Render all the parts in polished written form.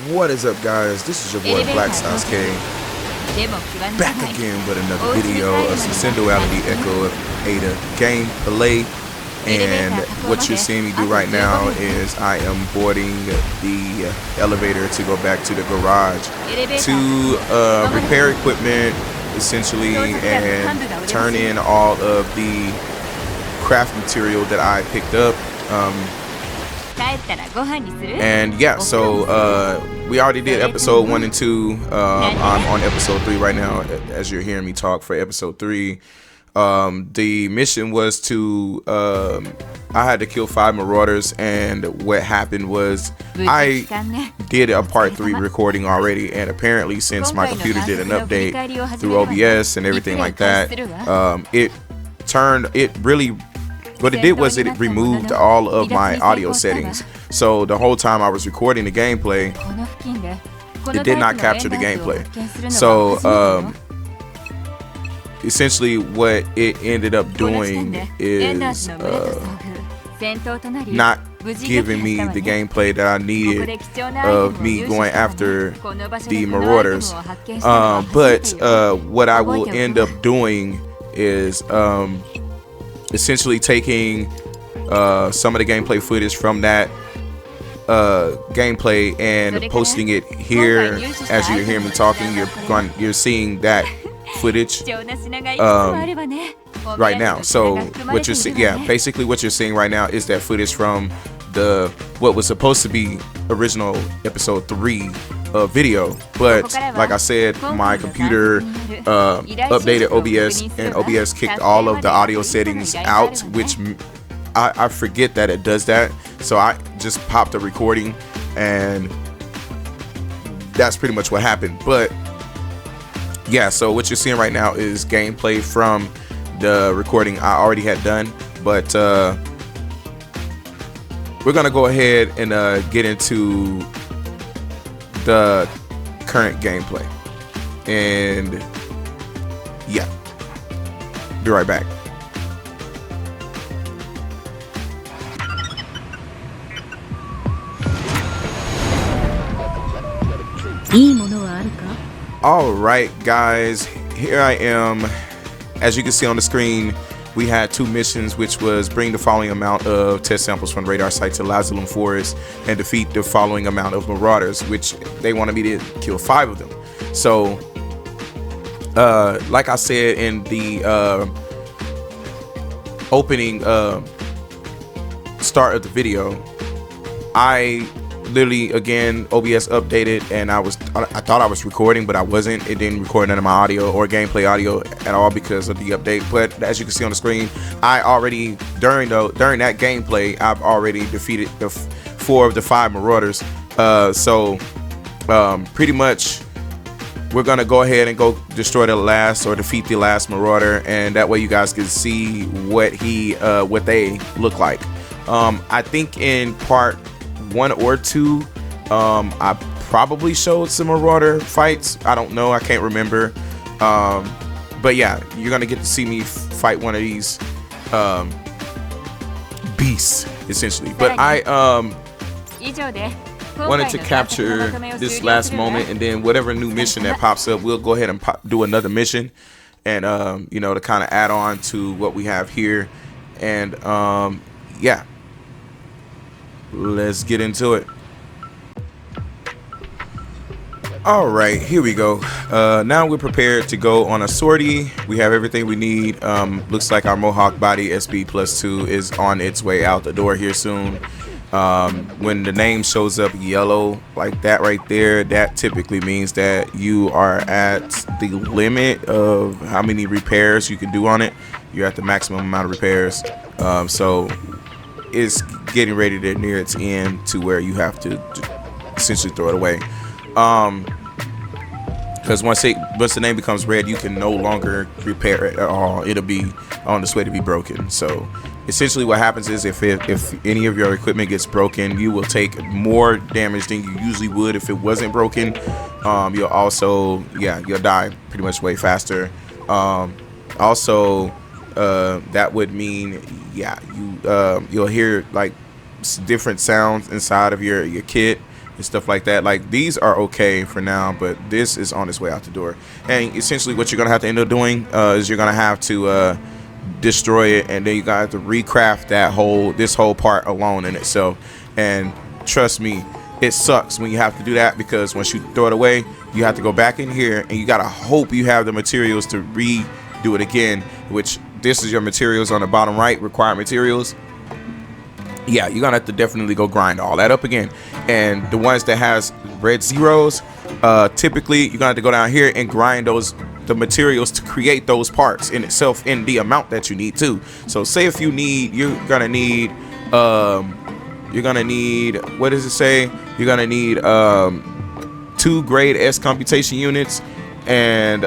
What is up, guys? This is your boy Black Sasuke, back again with another video of Synduality Echo of Ada gameplay. And what you're seeing me do right now is I am boarding the elevator to go back to the garage to repair equipment, essentially, and turn in all of the craft material that I picked up. And yeah, so we already did episode 1 and 2. I'm on episode 3 right now, as you're hearing me talk for episode 3. The mission was to I had to kill 5 marauders, and what happened was I did a part 3 recording already, and apparently since my computer did an update through OBS and everything like that, what it did was it removed all of my audio settings. So the whole time I was recording the gameplay, it did not capture the gameplay. So essentially what it ended up doing is not giving me the gameplay that I needed of me going after the marauders. But what I will end up doing is essentially taking some of the gameplay footage from that gameplay and posting it here. As you hear me talking, you're seeing that footage right now. So what you're seeing, basically what you're seeing right now is that footage from what was supposed to be original episode 3 video, but like I said, my computer updated OBS, and OBS kicked all of the audio settings out, which I forget that it does that. So I just popped a recording, and that's pretty much what happened. But yeah, so what you're seeing right now is gameplay from the recording I already had done. But we're gonna go ahead and get into the current gameplay, and yeah, be right back. All right, guys, here I am. As you can see on the screen, we had 2 missions, which was bring the following amount of test samples from radar site to Lazulum Forest and defeat the following amount of marauders, which they wanted me to kill 5 of them. So like I said in the opening start of the video, I literally, again, OBS updated, and I thought I was recording, but I wasn't. It didn't record none of my audio or gameplay audio at all because of the update. But as you can see on the screen, I already during that gameplay, I've already defeated the 4 of the 5 marauders. So pretty much we're gonna go ahead and go destroy the last, or defeat the last marauder, and that way you guys can see what they look like. I think in part 1 or 2, I probably showed some marauder fights. I don't know, I can't remember. But yeah, you're gonna get to see me fight one of these beasts, essentially. But I wanted to capture this last moment, and then whatever new mission that pops up, we'll go ahead and do another mission, and you know, to kind of add on to what we have here. And yeah, let's get into it. All right, here we go. Now we're prepared to go on a sortie. We have everything we need. Looks like our Mohawk body SB+2 is on its way out the door here soon. When the name shows up yellow like that right there, that typically means that you are at the limit of how many repairs you can do on it. You're at the maximum amount of repairs. So it's getting ready to near its end to where you have to essentially throw it away. Because once the name becomes red, you can no longer repair it at all. It'll be on its way to be broken. So essentially what happens is if any of your equipment gets broken, you will take more damage than you usually would if it wasn't broken. You'll also, you'll die pretty much way faster. Also, that would mean, you'll hear like different sounds inside of your kit. and stuff like that. Like, these are okay for now, but this is on its way out the door. And essentially what you're gonna have to end up doing is you're gonna have to destroy it, and then you gotta have to recraft this whole part alone in itself. And trust me, it sucks when you have to do that, because once you throw it away, you have to go back in here and you gotta hope you have the materials to redo it again, which this is your materials on the bottom right, required materials. Yeah, you're gonna have to definitely go grind all that up again. And the ones that has red zeros, typically you're gonna have to go down here and grind the materials to create those parts in itself in the amount that you need to. So say if you need, you're gonna need what does it say? You're gonna need 2 grade S computation units and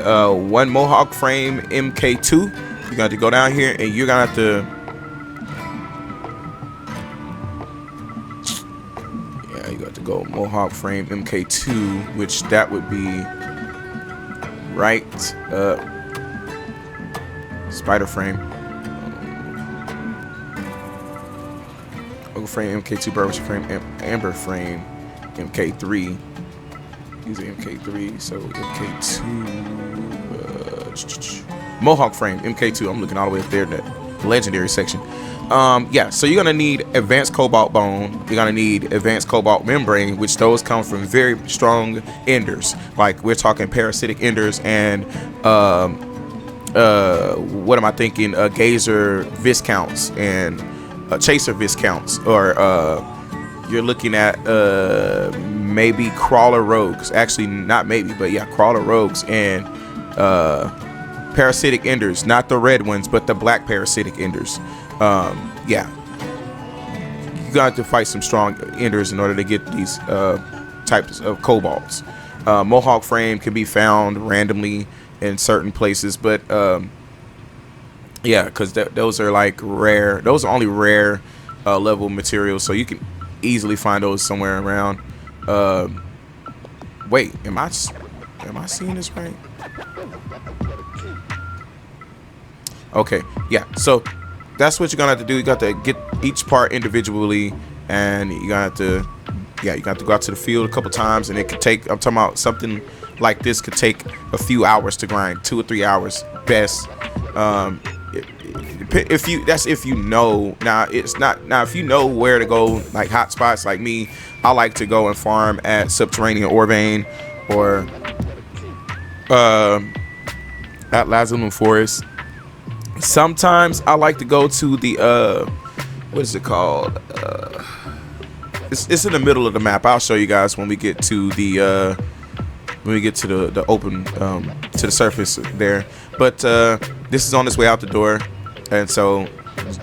1 Mohawk frame MK2. You're gonna have to go down here and you're gonna have to, yeah, you got to go Mohawk frame MK2, which that would be right spider frame, frame MK2, Burberry frame, amber frame MK3. Use MK3, so MK2, Mohawk frame MK2. I'm looking all the way up there in that legendary section. Yeah, so you're gonna need advanced cobalt bone. You're gonna need advanced cobalt membrane, which those come from very strong enders. Like, we're talking parasitic enders and what am I thinking? Gazer viscounts and chaser viscounts, or you're looking at maybe crawler rogues. Actually, not maybe, but yeah, crawler rogues and parasitic enders, not the red ones, but the black parasitic enders. Yeah, you got to fight some strong enders in order to get these types of cobalts. Mohawk frame can be found randomly in certain places, but yeah, because those are like rare. Those are only rare level materials, so you can easily find those somewhere around. Wait, am I seeing this right? Okay, yeah. So that's what you're gonna have to do. You got to get each part individually, and you gotta have to, yeah, you got to go out to the field a couple times, and it could take, I'm talking about something like this could take a few hours to grind, 2 or 3 hours best. If you know. Now it's not, now if you know where to go, like hot spots like me, I like to go and farm at subterranean ore vein or at Lazulum Forest. Sometimes I like to go to the what is it called? It's in the middle of the map. I'll show you guys when we get to the open to the surface there. But this is on its way out the door, and so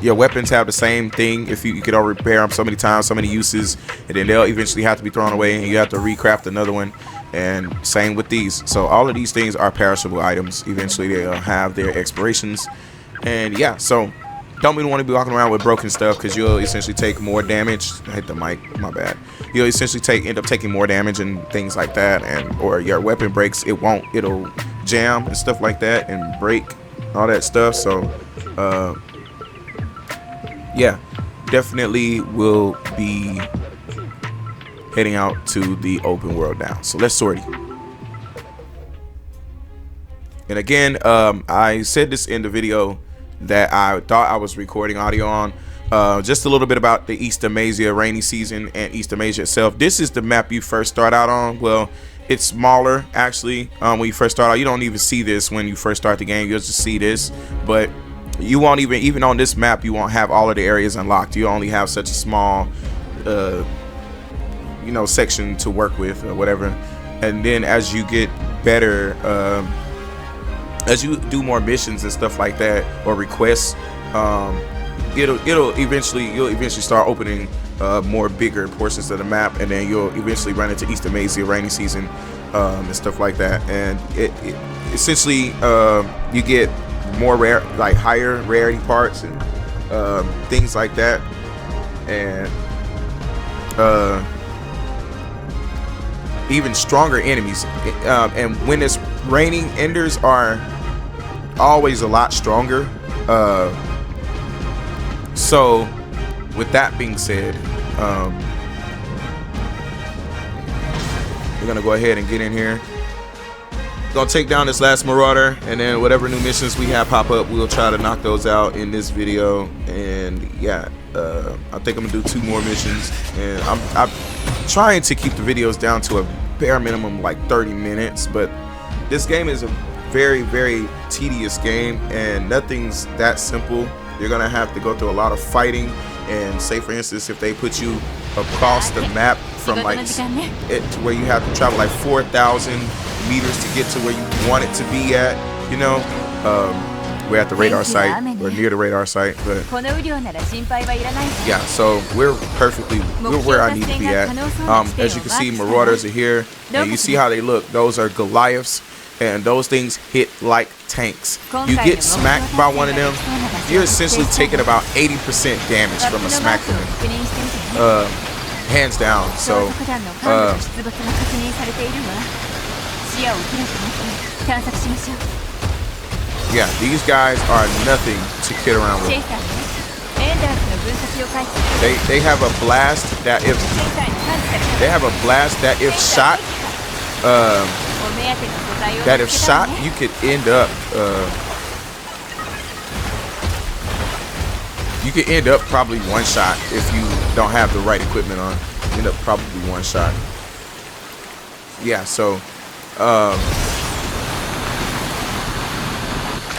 your weapons have the same thing. If you could already repair them so many times, so many uses, and then they'll eventually have to be thrown away, and you have to recraft another one. And same with these. So all of these things are perishable items. Eventually they'll have their expirations. And yeah, so don't even want to be walking around with broken stuff, because you'll essentially take more damage. I hit the mic, my bad. You'll essentially end up taking more damage and things like that, and or your weapon breaks. It'll jam and stuff like that and break all that stuff. So yeah, definitely will be heading out to the open world now. So let's sortie. And again, I said this in the video that I thought I was recording audio on. Just a little bit about the East Amasia rainy season and East Amasia itself. This is the map you first start out on. Well, it's smaller actually. When you first start out, you don't even see this when you first start the game. You'll just see this, but you won't even on this map, you won't have all of the areas unlocked. You only have such a small you know, section to work with or whatever. And then as you get better, as you do more missions and stuff like that, or requests, you'll eventually start opening more bigger portions of the map, and then you'll eventually run into East Amasia rainy season and stuff like that. And it essentially you get more rare, like higher rarity parts and things like that, and even stronger enemies. And when it's raining, enders are always a lot stronger. So with that being said, We're gonna go ahead and get in here. Gonna take down this last Marauder, and then whatever new missions we have pop up, we'll try to knock those out in this video. And yeah, I think I'm gonna do 2 more missions, and I'm trying to keep the videos down to a bare minimum like 30 minutes. But this game is a very, very tedious game, and nothing's that simple. You're gonna have to go through a lot of fighting, and say for instance, if they put you across the map from like it to where you have to travel like 4,000 meters to get to where you want it to be at, you know. We're at the radar site, or near the radar site, but yeah, so we're where I need to be at. As you can see, Marauders are here, and you see how they look. Those are Goliaths, and those things hit like tanks. You get smacked by one of them, you're essentially taking about 80% damage from a smack from them. Hands down. So yeah, these guys are nothing to kid around with. They have a blast that if shot, you could end up probably one shot if you don't have the right equipment on. End up probably one shot. Yeah, so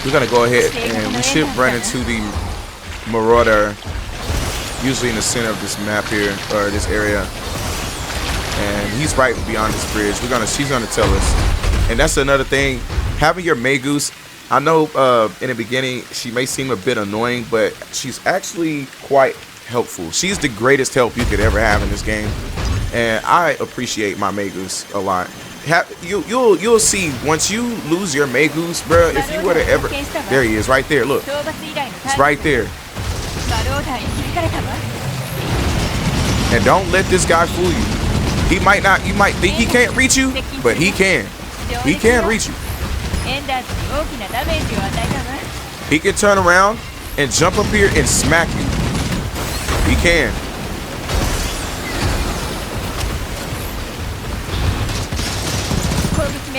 we're gonna go ahead and we should run into the Marauder, usually in the center of this map here, or this area, and he's right beyond this bridge. She's gonna tell us. And that's another thing, having your Magus. I know in the beginning she may seem a bit annoying, but she's actually quite helpful. She's the greatest help you could ever have in this game, and I appreciate my Magus a lot. You'll see once you lose your Magus, bro. If you were to ever, there he is, right there. Look, it's right there. And don't let this guy fool you. You might think he can't reach you, but he can. He can reach you. He can turn around and jump up here and smack you. He can.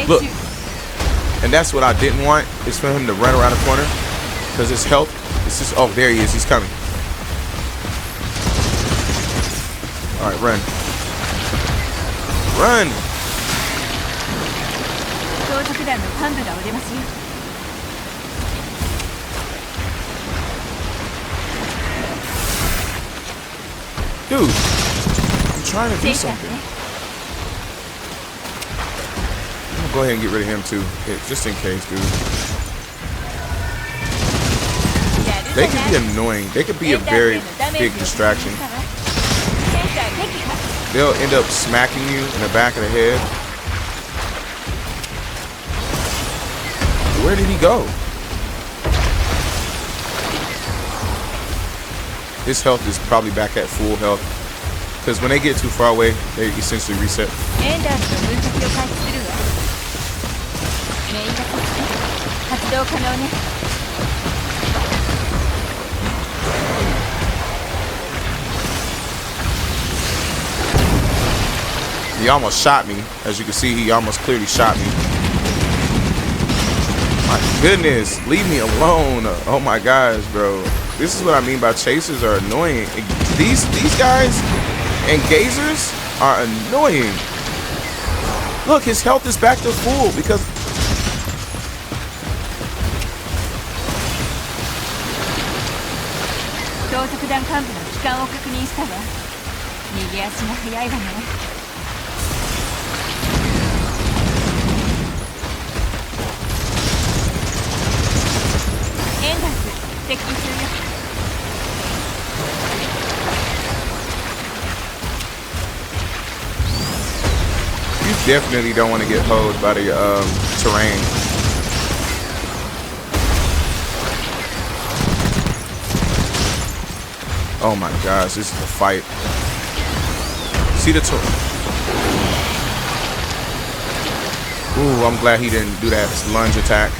Look, and that's what I didn't want, is for him to run around the corner, because his health is just, oh, there he is, he's coming. All right, run. Run. Dude, I'm trying to do something. I'm gonna go ahead and get rid of him too, just in case, dude. They can be annoying. They could be a very big distraction. They'll end up smacking you in the back of the head. Where did he go? His health is probably back at full health, because when they get too far away, they essentially reset. He almost shot me. As you can see, he almost clearly shot me. My goodness, leave me alone. Oh my gosh, bro. This is what I mean by chasers are annoying. These guys and gazers are annoying. Look, his health is back to full because you definitely don't want to get hoed by the terrain. Oh my gosh, this is a fight. See the terrain. Ooh, I'm glad he didn't do that lunge attack.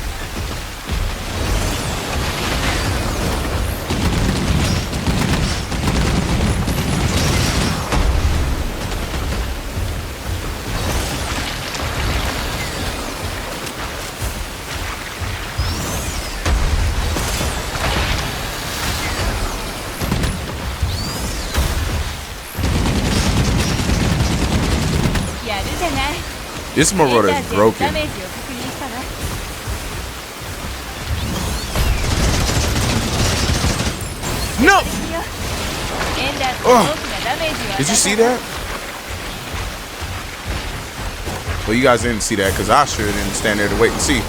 This Marauder is broken. No! Oh. Did you see that? Well, you guys didn't see that because I sure didn't stand there to wait and see.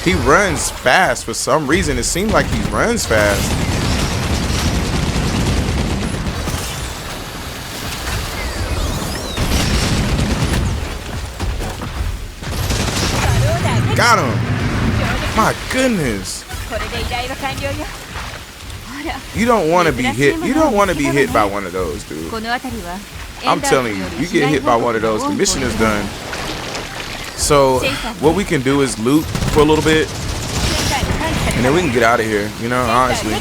He runs fast for some reason. It seems like he runs fast. Got him. My goodness. You don't want to be hit. You don't want to be hit by one of those, dude. I'm telling you, you get hit by one of those, the mission is done. So what we can do is loot for a little bit, and then we can get out of here, you know, honestly.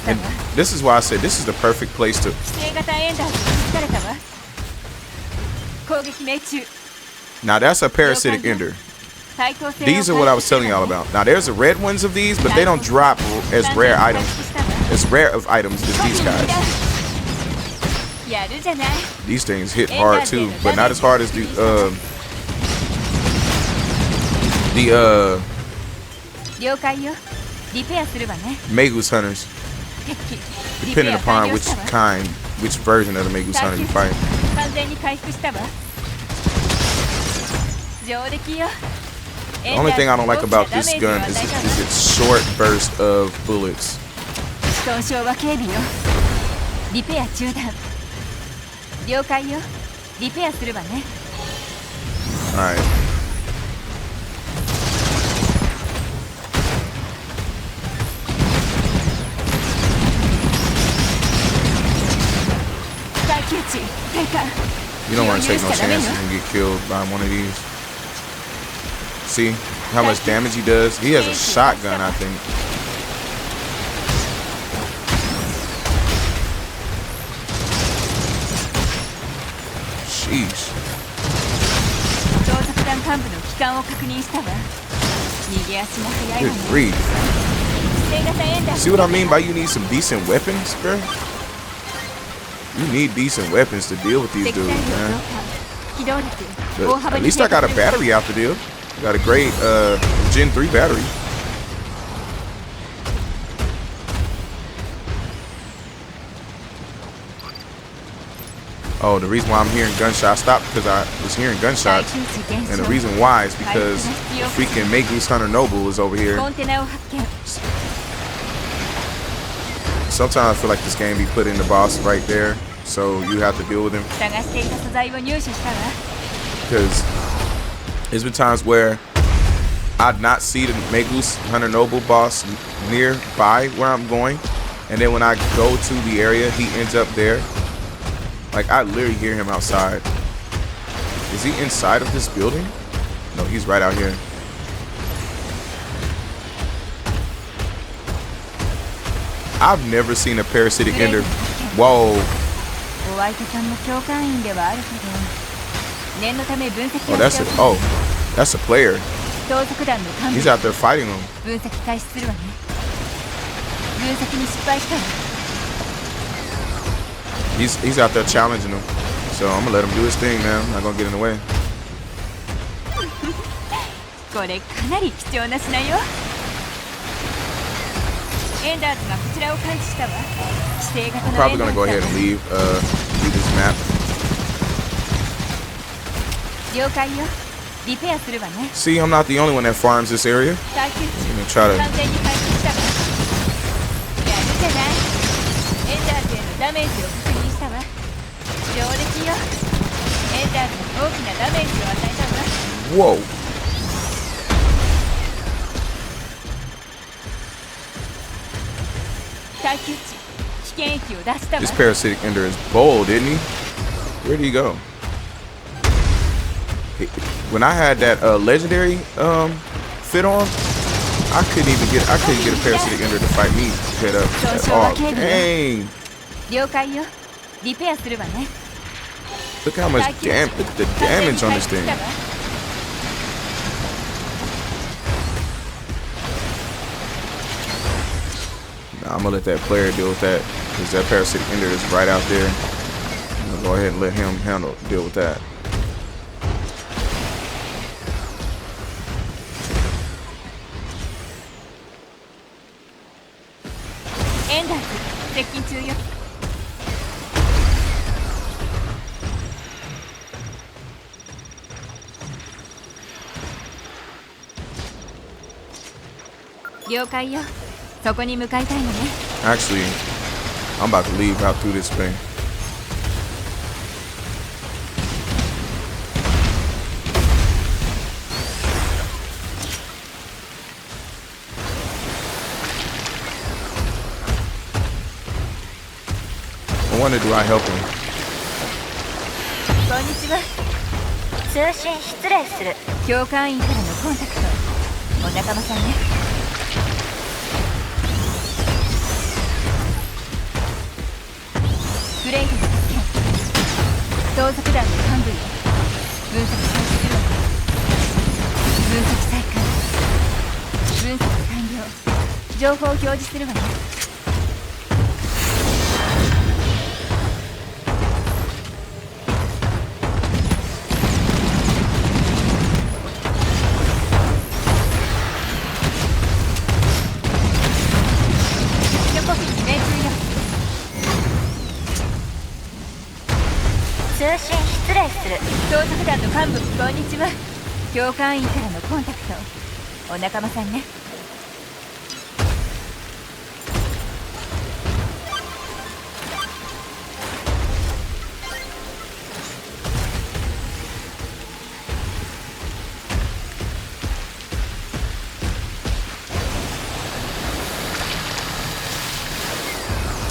And this is why I said this is the perfect place to... Now that's a parasitic ender. These are what I was telling y'all about. Now there's the red ones of these, but they don't drop as rare items, as rare of items as these guys. These things hit hard too, but not as hard as the Magus hunters, depending upon which version of the Magus hunter you fight. The only thing I don't like about this gun is its short burst of bullets. Alright. You don't want to take no chances and get killed by one of these. See how much damage he does? He has a shotgun, I think. Sheesh. Good grief. See what I mean by you need some decent weapons, bro? You need decent weapons to deal with these dudes, man. But at least I got a battery out the deal. Got a great Gen 3 battery. Oh, the reason why I'm hearing gunshots stopped because I was hearing gunshots. And the reason why is because the freaking Magus Hunter Noble is over here. Sometimes I feel like this game be putting the boss right there, so you have to deal with him. Because there's been times where I'd not see the Magus Hunter Noble boss nearby where I'm going, and then when I go to the area, he ends up there. Like, I literally hear him outside. Is he inside of this building? No, he's right out here. I've never seen a parasitic ender. Whoa. Oh, that's a player. He's out there fighting him. He's out there challenging him. So I'm gonna let him do his thing, man. I'm not gonna get in the way. I'm probably gonna go ahead and leave this map. See, I'm not the only one that farms this area. I'm gonna try to. Whoa. This parasitic ender is bold, isn't he? Where did he go? When I had that legendary fit on, I couldn't get a parasitic ender to fight me head up at all. Dang. Look how much damage, look at the damage on this thing. Nah, I'm gonna let that player deal with that, because that parasitic ender is right out there. I'm gonna go ahead and let him deal with that. Actually, I'm about to leave out through this thing. I wonder, do I help him?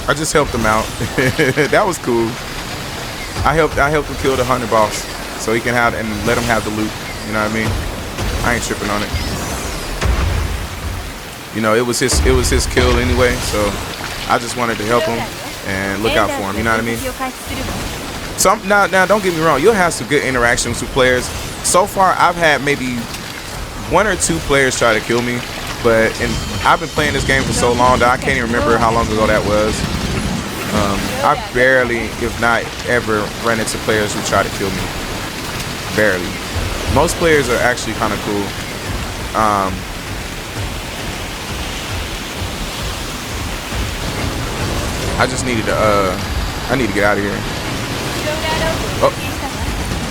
I just helped him out. That was cool. I helped him kill the hunter boss, so he can have and let him have the loot. You know what I mean? I ain't tripping on it. You know, it was his kill anyway, so I just wanted to help him and look out for him. You know what I mean? So now don't get me wrong. You'll have some good interactions with players. So far, I've had maybe 1 or 2 players try to kill me, but I've been playing this game for so long that I can't even remember how long ago that was. I barely, if not ever, run into players who try to kill me. Barely. Most players are actually kind of cool. I just needed to, I need to get out of here. Oh.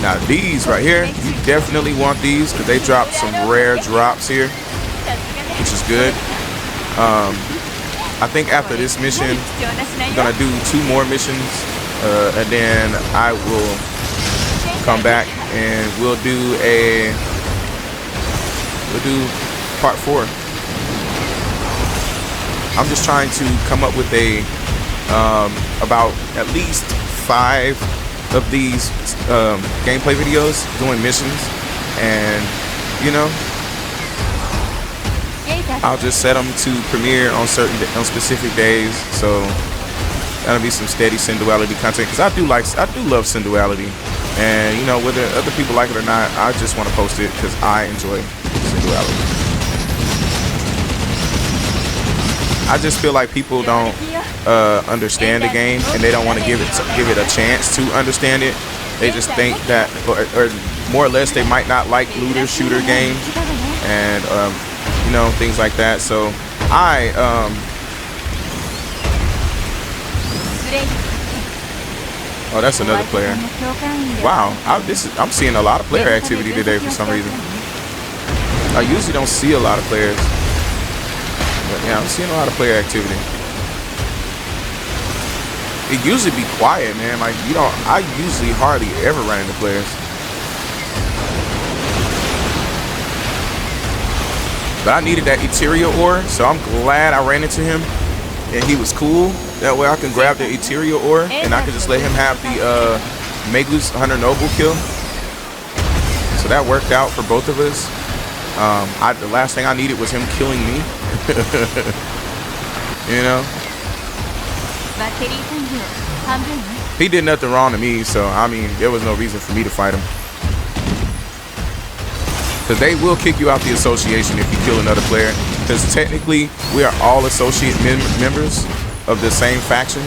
Now these right here, you definitely want these because they drop some rare drops here, which is good. I think after this mission, I'm gonna do 2 more missions, and then I will come back and we'll do part 4. I'm just trying to come up with about at least 5 of these gameplay videos doing missions, and you know, I'll just set them to premiere on specific days. So that'll be some steady Synduality content, because I do love Synduality, and you know, whether other people like it or not, I just want to post it because I enjoy Synduality. I just feel like people don't understand the game, and they don't want to give it a chance to understand it. They just think that, or more or less, they might not like looter shooter games, and you know, things like that. So Oh, that's another player. Wow, I'm seeing a lot of player activity today for some reason. I usually don't see a lot of players, but yeah, I'm seeing a lot of player activity. It usually be quiet, man. Like, you don't, I usually hardly ever run into players. But I needed that ethereal ore, so I'm glad I ran into him and he was cool. That way I can grab the ethereal ore and I can just let him have the Magus Hunter Noble kill. So that worked out for both of us. The last thing I needed was him killing me. You know? He did nothing wrong to me, so I mean, there was no reason for me to fight him. Because they will kick you out the association if you kill another player. Because technically, we are all associate members of the same faction.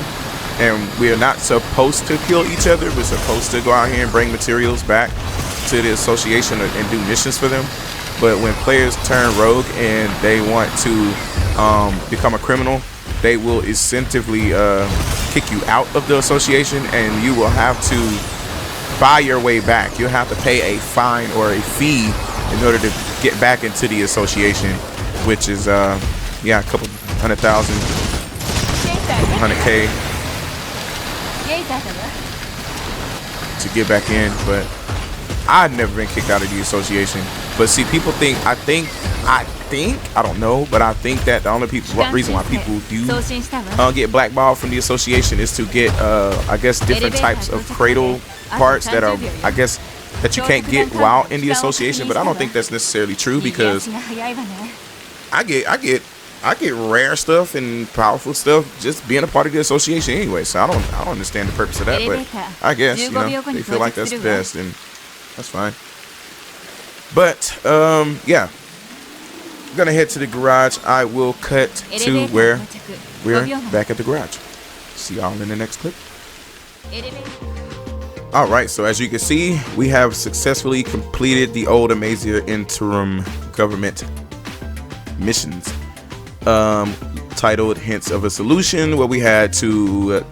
And we are not supposed to kill each other. We're supposed to go out here and bring materials back to the association and do missions for them. But when players turn rogue and they want to become a criminal, they will incentively kick you out of the association, and you will have to buy your way back. You'll have to pay a fine or a fee in order to get back into the association, which is yeah, a couple 100,000, 100K to get back in. But I've never been kicked out of the association. But see, people think, I don't know, but I think that the only reason why people do get blackballed from the association is to get, I guess, different types of cradle parts that are, I guess, that you can't get while in the association. But I don't think that's necessarily true, because I get rare stuff and powerful stuff just being a part of the association anyway. So I don't understand the purpose of that, but I guess, you know, they feel like that's the best, and that's fine. But yeah, I'm gonna head to the garage. I will cut to where we're back at the garage. See y'all in the next clip. All right, so as you can see, we have successfully completed the old Amaziah interim government missions, titled Hints of a Solution, where we had to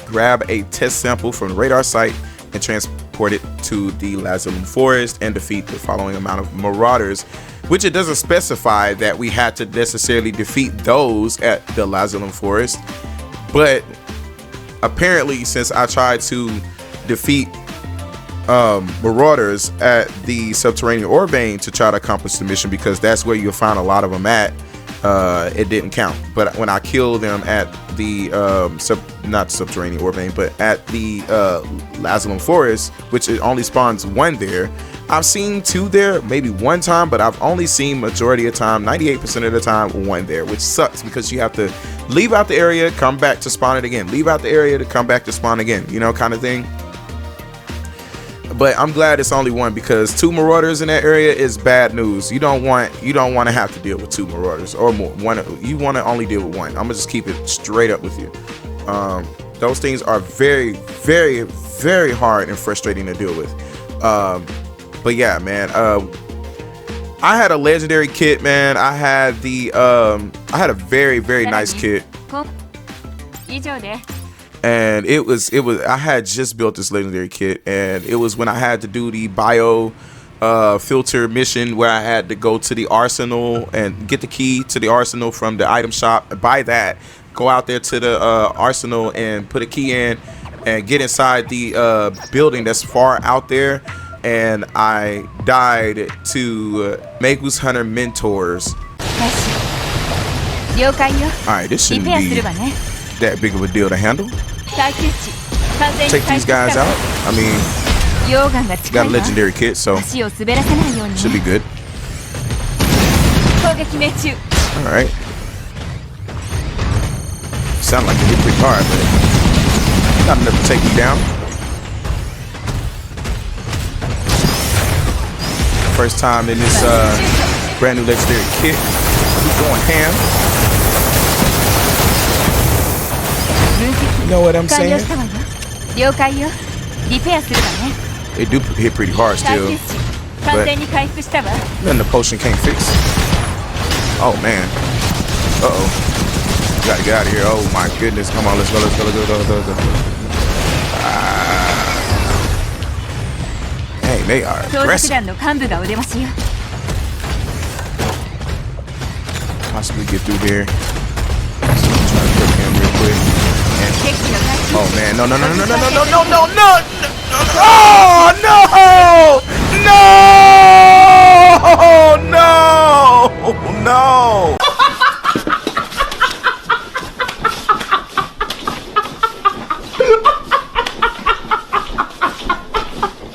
grab a test sample from the radar site and transport it to the Lazulum Forest and defeat the following amount of Marauders, which it doesn't specify that we had to necessarily defeat those at the Lazulum Forest. But apparently, since I tried to defeat Marauders at the Subterranean Orbane to try to accomplish the mission, because that's where you'll find a lot of them at, it didn't count. But when I killed them at the not Subterranean Orbane, but at the Lazulum Forest, which it only spawns one there, I've seen two there maybe one time, but I've only seen majority of the time, 98% of the time, one there, which sucks, because you have to leave out the area, come back to spawn it again, leave out the area to come back to spawn again, you know, kind of thing. But I'm glad it's only one, because two Marauders in that area is bad news. You don't want to have to deal with two Marauders or more. You want to only deal with one. I'm gonna just keep it straight up with you. Those things are very, very, very hard and frustrating to deal with. But yeah, man, I had a legendary kit, man. I had the I had a very, very nice kit. And it was I had just built this legendary kit, and it was when I had to do the bio filter mission, where I had to go to the arsenal and get the key to the arsenal from the item shop, buy that, go out there to the arsenal and put a key in and get inside the building that's far out there. And I died to Magus Hunter mentors. Alright, this shouldn't be that big of a deal to handle. Take these guys out. I mean, got a legendary kit, so should be good. Alright. Sound like they hit pretty hard, but not enough to take me down. First time in this brand new legendary kit. We're going ham. You know what I'm saying? They do hit pretty hard still, but nothing the potion can't fix. Oh man. Uh-oh. Gotta get out of here. Oh my goodness. Come on, let's go. they are aggressive. Possibly get through here. Try to put him real quick. And, oh man, no. Oh no!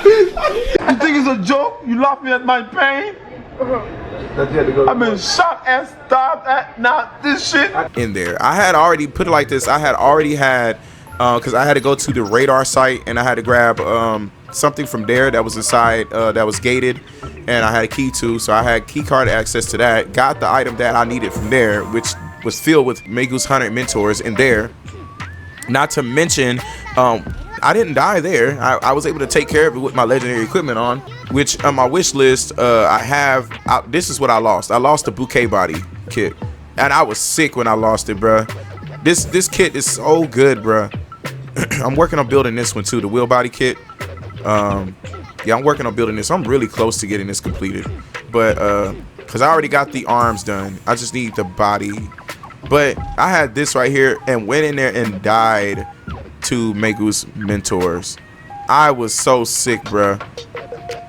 You think it's a joke? You laughing at my pain? I've been shot and stabbed at not this shit. In there, I had already put it like this. I had already had, because I had to go to the radar site and I had to grab something from there that was inside, that was gated, and I had a key to, so I had key card access to that. Got the item that I needed from there, which was filled with Magus 100 mentors in there. Not to mention, I didn't die there. I was able to take care of it with my legendary equipment on, which on my wish list, this is what I lost. I lost the bouquet body kit, and I was sick when I lost it, bruh. This kit is so good, bruh. I'm working on building this one too, the wheel body kit. Yeah, I'm working on building this. I'm really close to getting this completed, but because I already got the arms done, I just need the body. But I had this right here and went in there and died to Magus mentors. I was so sick, bruh.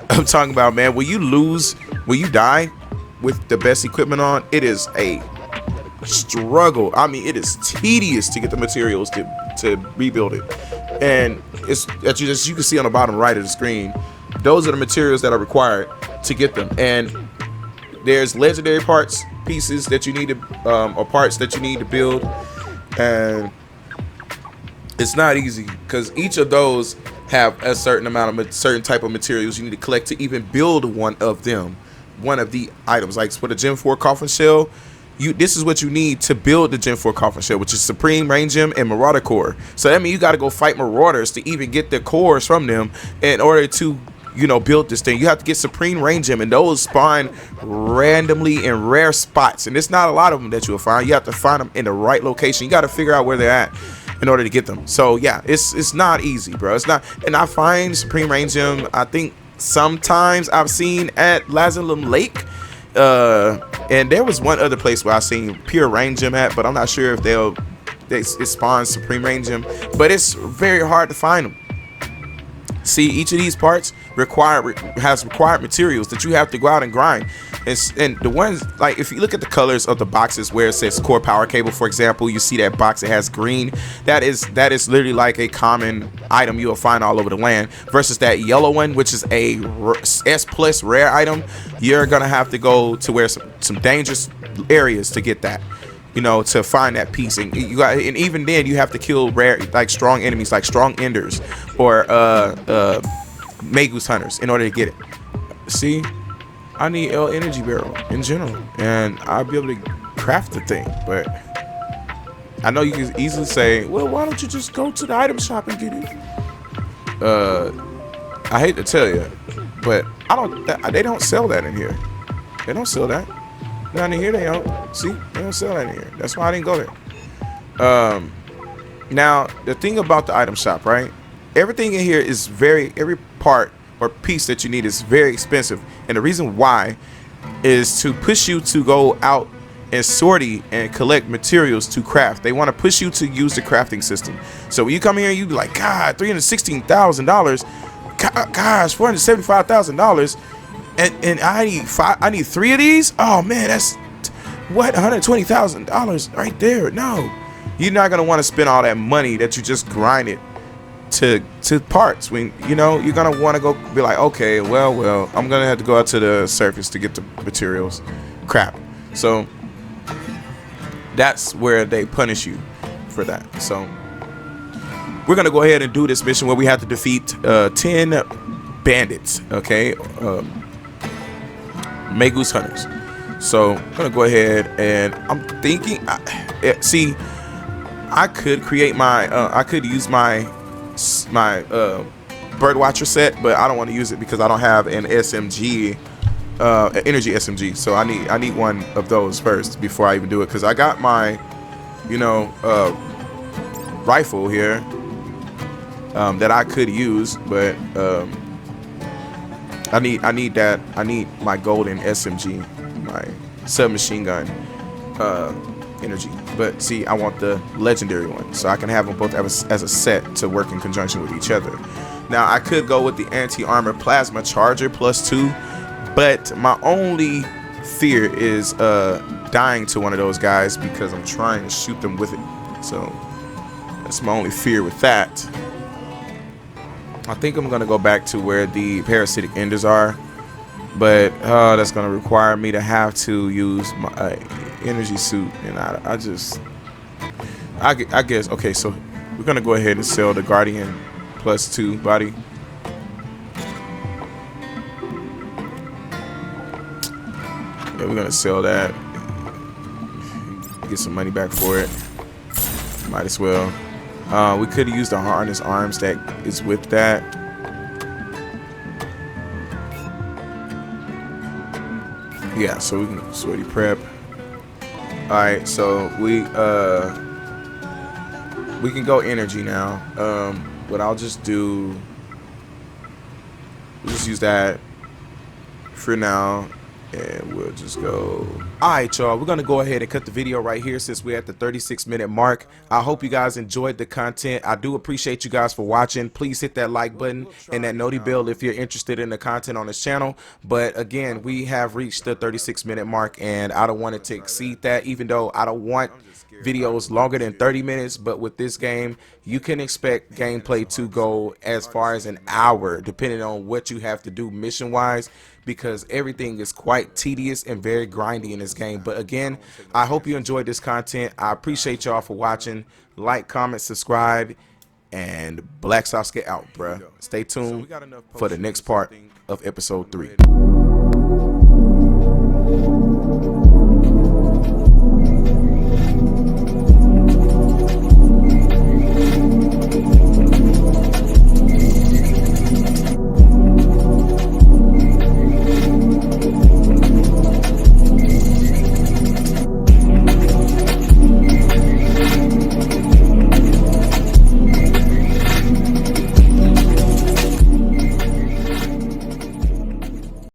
I'm talking about, man, when you die with the best equipment on, it is a struggle. I mean, it is tedious to get the materials to rebuild it. And it's as you can see on the bottom right of the screen, those are the materials that are required to get them. And there's legendary parts, pieces that you need to or parts that you need to build, and it's not easy because each of those have a certain amount of certain type of materials you need to collect to even build one of them, one of the items. Like for the Gen 4 coffin shell, this is what you need to build the Gen 4 coffin shell, which is Supreme Rain Gem and Marauder Core. So that means you got to go fight Marauders to even get the cores from them in order to, you know, build this thing. You have to get Supreme Rain Gem, and those spawn randomly in rare spots, and it's not a lot of them that you'll find. You have to find them in the right location. You got to figure out where they're at in order to get them. So yeah, it's not easy, bro. It's not. And I find Supreme Rain Gem, I think sometimes I've seen at Lazulum Lake, and there was one other place where I seen pure Rain Gem at, but I'm not sure if it spawns Supreme Rain Gem, but it's very hard to find them. See, each of these parts has required materials that you have to go out and grind. And the ones, like if you look at the colors of the boxes where it says core power cable, for example, you see that box that has green. That is literally like a common item you'll find all over the land, versus that yellow one, which is a S+ rare item. You're gonna have to go to where some dangerous areas to get that, you know, to find that piece. And and even then you have to kill rare, like strong enemies, like strong enders or Magus hunters in order to get it. See, I need L energy barrel in general, and I'll be able to craft the thing. But I know you can easily say, well, why don't you just go to the item shop and get it? I hate to tell you, but they don't sell that in here. They don't sell that. Down in here they don't. See, they don't sell that in here. That's why I didn't go there. Now the thing about the item shop, right? Everything in here is every part or piece that you need is very expensive, and the reason why is to push you to go out and sortie and collect materials to craft. They want to push you to use the crafting system. So when you come here, you be like, God, $316,000, gosh, $475,000. And I need 3 of these. Oh man, that's what, $120,000 right there. No, you're not gonna want to spend all that money that you just grinded to parts. When you know you're gonna want to go be like, okay, well, I'm gonna have to go out to the surface to get the materials. Crap. So that's where they punish you for that. So we're gonna go ahead and do this mission where we have to defeat 10 bandits. Okay. Magus hunters. So I'm gonna go ahead and I'm thinking, see, I could create my I could use my birdwatcher set, but I don't want to use it because I don't have an SMG, energy SMG. So I need one of those first before I even do it, because I got my, you know, rifle here that I could use, but I need that. I need my golden SMG, my submachine gun energy. But see, I want the legendary one, so I can have them both as a set to work in conjunction with each other. Now I could go with the anti-armor plasma charger +2, but my only fear is dying to one of those guys because I'm trying to shoot them with it. So that's my only fear with that. I think I'm gonna go back to where the parasitic enders are, but that's gonna require me to have to use my energy suit, and I guess okay. So we're gonna go ahead and sell the Guardian +2 body. Yeah, we're gonna sell that. Get some money back for it. Might as well. We could have used the harness arms that is with that. Yeah, so we can sweaty prep. Alright, so we can go energy now. What I'll just do, we'll just use that for now. And we'll just go. Alright, y'all, we're gonna go ahead and cut the video right here since we're at the 36-minute mark. I hope you guys enjoyed the content. I do appreciate you guys for watching. Please hit that like button and that noti bell if you're interested in the content on this channel. But again, we have reached the 36-minute mark, and I don't want it to exceed that, even though I don't want videos longer than 30 minutes. But with this game, you can expect gameplay to go as far as an hour, depending on what you have to do mission wise, because everything is quite tedious and very grindy in this game. But again, I hope you enjoyed this content. I appreciate y'all for watching. Like, comment, subscribe, and Black Sasuke out, bruh. Stay tuned for the next part of episode 3.